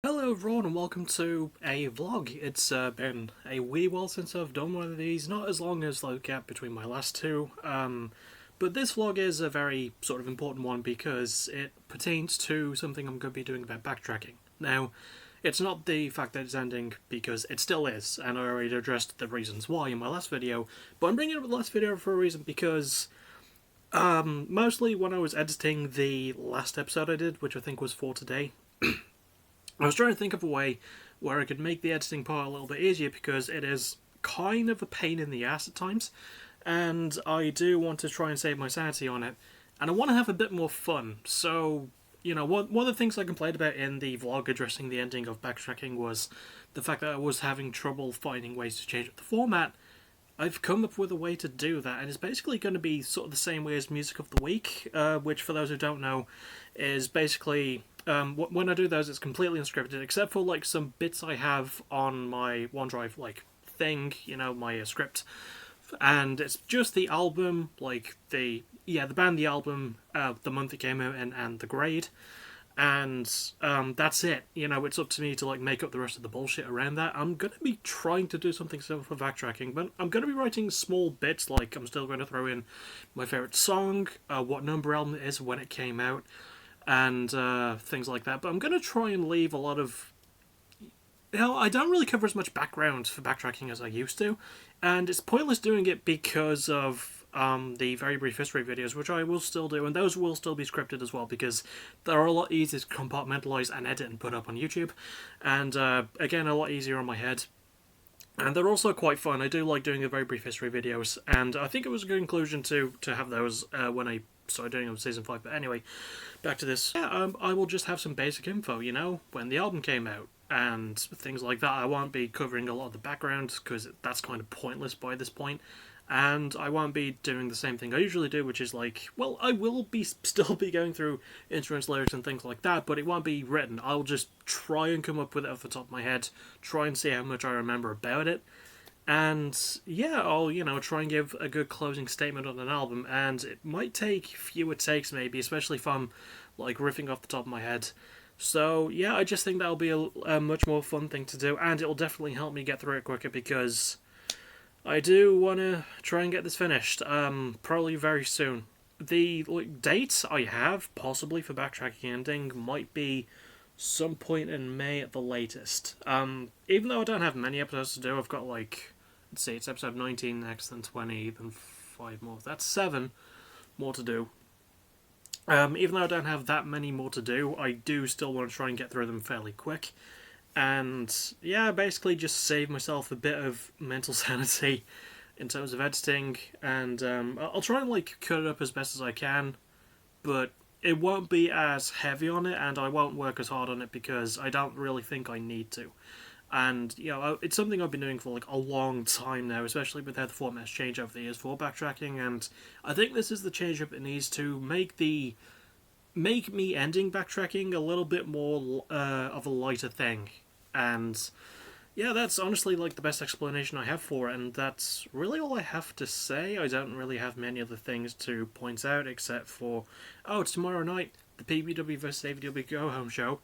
Hello everyone and welcome to a vlog. It's been a wee while since I've done one of these, not as long as the gap between my last two, but this vlog is a very sort of important one because it pertains to something I'm going to be doing about backtracking. Now, it's not the fact that it's ending, because it still is, and I already addressed the reasons why in my last video, but I'm bringing up the last video for a reason because mostly when I was editing the last episode I did, which I think was for today, I was trying to think of a way where I could make the editing part a little bit easier because it is kind of a pain in the ass at times, and I do want to try and save my sanity on it, and I want to have a bit more fun. So, you know, one of the things I complained about in the vlog addressing the ending of backtracking was the fact that I was having trouble finding ways to change up the format. I've come up with a way to do that, and it's basically going to be sort of the same way as Music of the Week, which, for those who don't know, is basically... when I do those, it's completely unscripted, except for like some bits I have on my OneDrive like thing, you know, my script, and it's just the album, like the band, the album, the month it came out in, and the grade, and that's it. You know, it's up to me to like make up the rest of the bullshit around that. I'm gonna be trying to do something similar for backtracking, but I'm gonna be writing small bits, like I'm still going to throw in my favorite song, what number album it is, when it came out, and things like that. But I'm going to try and leave a lot of... You know, I don't really cover as much background for backtracking as I used to, and it's pointless doing it because of the very brief history videos, which I will still do, and those will still be scripted as well, because they're a lot easier to compartmentalise and edit and put up on YouTube, and again, a lot easier on my head. And they're also quite fun. I do like doing the very brief history videos, and I think it was a good conclusion to have those when I started doing them in Season 5. But anyway, back to this. Yeah, I will just have some basic info, you know, when the album came out, and things like that. I won't be covering a lot of the background, because that's kind of pointless by this point. And I won't be doing the same thing I usually do, which is like, well, I will be still be going through instruments, lyrics, and things like that, but it won't be written. I'll just try and come up with it off the top of my head, try and see how much I remember about it, and yeah, I'll, you know, try and give a good closing statement on an album, and it might take fewer takes maybe, especially if I'm like riffing off the top of my head. So yeah, I just think that'll be a much more fun thing to do, and it'll definitely help me get through it quicker, because I do want to try and get this finished, probably very soon. The dates I have, possibly, for backtracking ending might be some point in May at the latest. Even though I don't have many episodes to do, I've got like, let's see, it's episode 19 next, then 20, then 5 more. That's 7 more to do. Even though I don't have that many more to do, I do still want to try and get through them fairly quick. And yeah, basically just save myself a bit of mental sanity in terms of editing, and I'll try and like cut it up as best as I can, but it won't be as heavy on it, and I won't work as hard on it because I don't really think I need to. And, you know, it's something I've been doing for like a long time now, especially with how the format's changed over the years for backtracking, and I think this is the change up it needs to make me ending backtracking a little bit more of a lighter thing. And yeah, that's honestly like the best explanation I have for it, and that's really all I have to say. I don't really have many other things to point out except for, oh, it's tomorrow night, the PBW vs AVW Go Home show.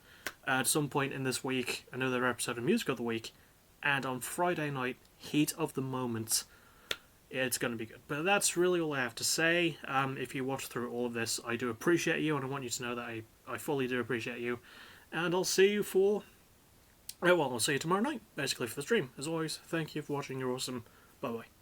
At some point in this week, another episode of Music of the Week, and on Friday night, Heat of the Moment. It's going to be good. But that's really all I have to say. If you watch through all of this, I do appreciate you, and I want you to know that I fully do appreciate you. And I'll see you for... Well, I'll see you tomorrow night, basically, for the stream. As always, thank you for watching. You're awesome. Bye-bye.